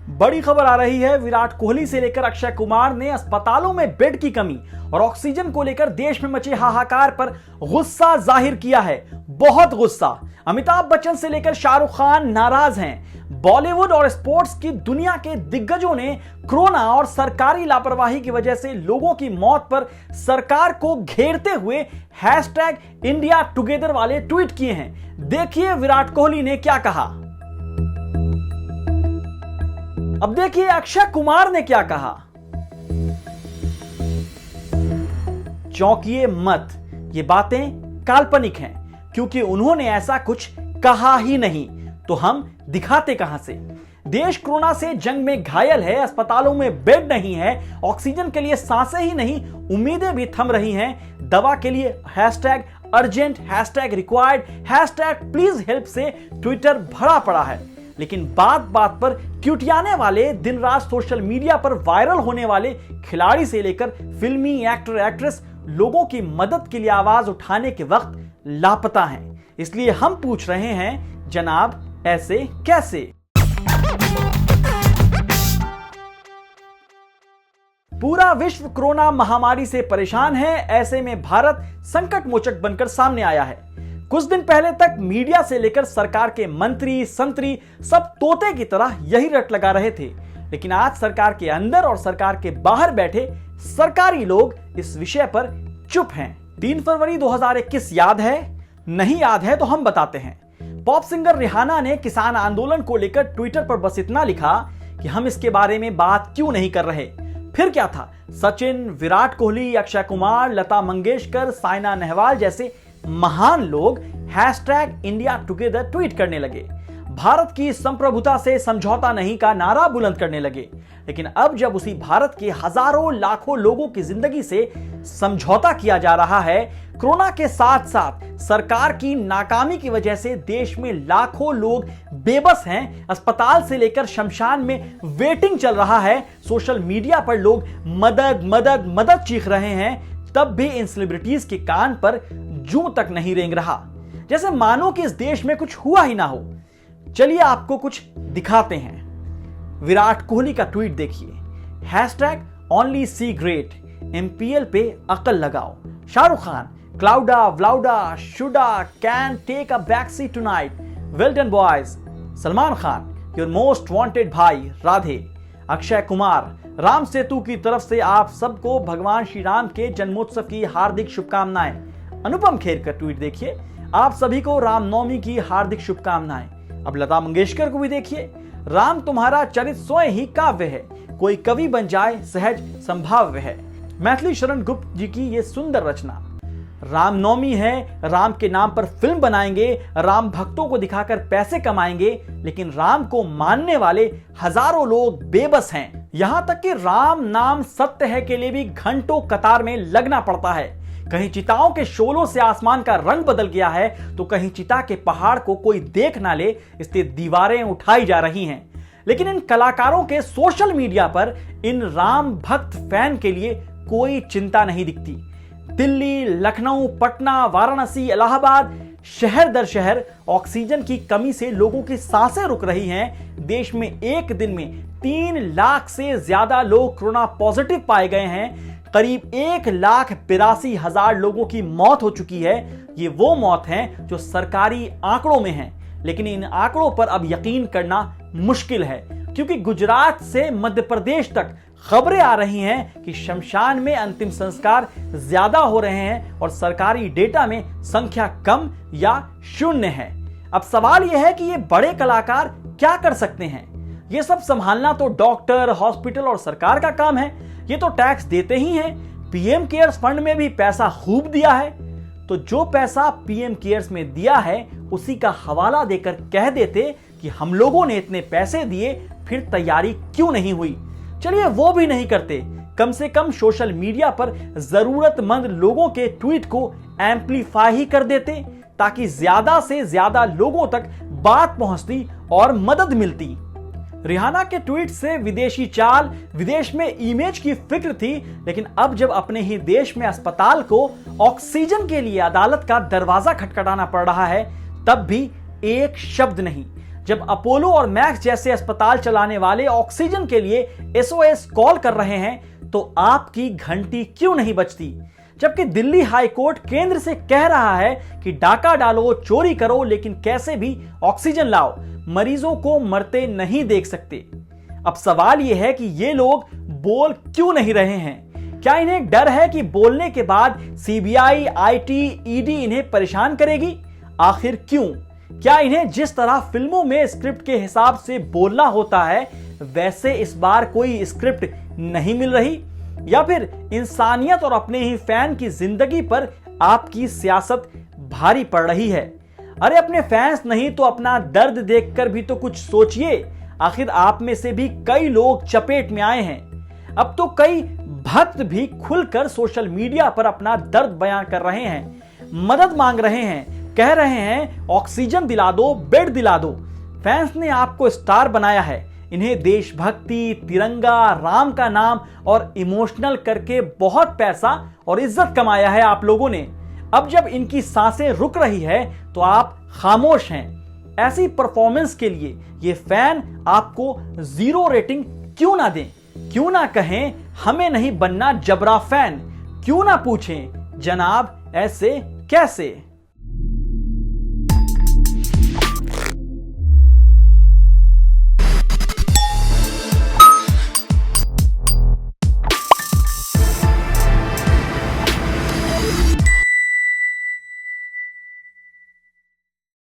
बड़ी खबर आ रही है। विराट कोहली से लेकर अक्षय कुमार ने अस्पतालों में बेड की कमी और ऑक्सीजन को लेकर देश में मचे हाहाकार पर गुस्सा जाहिर किया है। बहुत गुस्सा। अमिताभ बच्चन से लेकर शाहरुख खान नाराज हैं। बॉलीवुड और स्पोर्ट्स की दुनिया के दिग्गजों ने कोरोना और सरकारी लापरवाही की वजह से लोगों की मौत पर सरकार को घेरते हुए #IndiaTogether वाले ट्वीट किए हैं। देखिए विराट कोहली ने क्या कहा। अब देखिए अक्षय कुमार ने क्या कहा। चौंकिए मत, ये बातें काल्पनिक हैं क्योंकि उन्होंने ऐसा कुछ कहा ही नहीं, तो हम दिखाते कहां से। देश कोरोना से जंग में घायल है, अस्पतालों में बेड नहीं है, ऑक्सीजन के लिए सांसें ही नहीं उम्मीदें भी थम रही हैं। दवा के लिए #urgent, #required, #please help से ट्विटर भरा पड़ा है। लेकिन बात बात पर क्यूटियाने वाले, दिन रात सोशल मीडिया पर वायरल होने वाले खिलाड़ी से लेकर फिल्मी एक्टर एक्ट्रेस लोगों की मदद के लिए आवाज उठाने के वक्त लापता हैं। इसलिए हम पूछ रहे हैं, जनाब ऐसे कैसे? पूरा विश्व कोरोना महामारी से परेशान है। ऐसे में भारत संकट मोचक बनकर सामने आया है। कुछ दिन पहले तक मीडिया से लेकर सरकार के मंत्री संतरी सब तोते की तरह यही रट लगा रहे थे, लेकिन आज सरकार के अंदर और सरकार के बाहर बैठे सरकारी लोग इस विषय पर चुप हैं। 3 फरवरी 2021 याद है? नहीं याद है तो हम बताते हैं। पॉप सिंगर रिहाना ने किसान आंदोलन को लेकर ट्विटर पर बस इतना लिखा कि हम इसके बारे में बात क्यों नहीं कर रहे। फिर क्या था, सचिन, विराट कोहली, अक्षय कुमार, लता मंगेशकर, साइना नेहवाल जैसे महान लोग #IndiaTogether ट्वीट करने लगे। भारत की संप्रभुता से समझौता नहीं का नारा बुलंद करने लगे। लेकिन अब जब उसी भारत के हजारों लाखों लोगों की जिंदगी से समझौता किया जा रहा है, कोरोना के साथ साथ सरकार की नाकामी की वजह से देश में लाखों लोग बेबस हैं, अस्पताल से लेकर शमशान में वेटिंग चल रहा है, सोशल मीडिया पर लोग मदद मदद मदद चीख रहे हैं, तब भी इन सेलिब्रिटीज के कान पर जूं तक नहीं रेंग रहा, जैसे मानो कि इस देश में कुछ हुआ ही ना हो। चलिए आपको कुछ दिखाते हैं। विराट कोहली का ट्वीट देखिए। #OnlySeeGreat, MPL पे अकल लगाओ। Shahrukh Khan, coulda woulda shoulda can take a back seat tonight, well done boys. Salman Khan, your most wanted Bhai Radhe. Akshay Kumar, Ram Setu की तरफ से आप सबको भगवान श्री राम के जन्मोत्सव की हार्दिक शुभकामनाएं। अनुपम खेर का ट्वीट देखिए, आप सभी को रामनवमी की हार्दिक शुभकामनाएं। अब लता मंगेशकर को भी देखिए, राम तुम्हारा चरित स्वयं ही काव्य है, कोई कवि बन जाए सहज संभाव्य है। मैथिली शरण गुप्त जी की ये सुंदर रचना। रामनवमी है, राम के नाम पर फिल्म बनाएंगे, राम भक्तों को दिखाकर पैसे कमाएंगे, लेकिन राम को मानने वाले हजारों लोग बेबस हैं। यहां तक कि राम नाम सत्य है के लिए भी घंटों कतार में लगना पड़ता है। कहीं चिताओं के शोलों से आसमान का रंग बदल गया है, तो कहीं चिता के पहाड़ को कोई देख ना ले, इसलिए दीवारें उठाई जा रही हैं। लेकिन इन कलाकारों के सोशल मीडिया पर इन राम भक्त फैन के लिए कोई चिंता नहीं दिखती। दिल्ली, लखनऊ, पटना, वाराणसी, इलाहाबाद, शहर दर शहर ऑक्सीजन की कमी से लोगों की सांसें रुक रही हैं। देश में एक दिन में 3 लाख से ज्यादा लोग कोरोना पॉजिटिव पाए गए हैं। करीब 1,82,000 लोगों की मौत हो चुकी है। ये वो मौत हैं जो सरकारी आंकड़ों में हैं, लेकिन इन आंकड़ों पर अब यकीन करना मुश्किल है, क्योंकि गुजरात से मध्य प्रदेश तक खबरें आ रही हैं कि शमशान में अंतिम संस्कार ज्यादा हो रहे हैं और सरकारी डेटा में संख्या कम या शून्य है। अब सवाल यह है कि ये बड़े कलाकार क्या कर सकते हैं? ये सब संभालना तो डॉक्टर, हॉस्पिटल और सरकार का काम है। ये तो टैक्स देते ही हैं। पीएम केयर्स फंड में भी पैसा खूब दिया है, तो जो पैसा पीएम केयर्स में दिया है उसी का हवाला देकर कह देते कि हम लोगों ने इतने पैसे दिए, फिर तैयारी क्यों नहीं हुई। चलिए वो भी नहीं करते, कम से कम सोशल मीडिया पर जरूरतमंद लोगों के ट्वीट को एम्पलीफाई ही कर देते, ताकि ज्यादा से ज्यादा लोगों तक बात पहुंचती और मदद मिलती। रिहाना के ट्वीट से विदेशी चाल, विदेश में इमेज की फिक्र थी, लेकिन अब जब अपने ही देश में अस्पताल को ऑक्सीजन के लिए अदालत का दरवाजा खटखटाना पड़ रहा है, तब भी एक शब्द नहीं। जब अपोलो और मैक्स जैसे अस्पताल चलाने वाले ऑक्सीजन के लिए SOS कॉल कर रहे हैं तो आपकी घंटी क्यों नहीं बजती? जबकि दिल्ली हाई कोर्ट केंद्र से कह रहा है कि डाका डालो, चोरी करो, लेकिन कैसे भी ऑक्सीजन लाओ, मरीजों को मरते नहीं देख सकते। अब सवाल यह है कि ये लोग बोल क्यों नहीं रहे हैं? क्या इन्हें डर है कि बोलने के बाद CBI, IT, ED इन्हें परेशान करेगी? आखिर क्यों? क्या इन्हें जिस तरह फिल्मों में स्क्रिप्ट के हिसाब से बोलना होता है वैसे इस बार कोई स्क्रिप्ट नहीं मिल रही? या फिर इंसानियत और अपने ही फैन की जिंदगी पर आपकी सियासत भारी पड़ रही है? अरे अपने फैंस नहीं तो अपना दर्द देखकर भी तो कुछ सोचिए। आखिर आप में से भी कई लोग चपेट में आए हैं। अब तो कई भक्त भी खुलकर सोशल मीडिया पर अपना दर्द बयां कर रहे हैं, मदद मांग रहे हैं, कह रहे हैं ऑक्सीजन दिला दो, बेड दिला दो। फैंस ने आपको स्टार बनाया है, इन्हें देशभक्ति, तिरंगा, राम का नाम और इमोशनल करके बहुत पैसा और इज्जत कमाया है आप लोगों ने। अब जब इनकी सांसें रुक रही है तो आप खामोश हैं। ऐसी परफॉर्मेंस के लिए ये फैन आपको 0 रेटिंग क्यों ना दें? क्यों ना कहें हमें नहीं बनना जबरा फैन? क्यों ना पूछें जनाब ऐसे कैसे?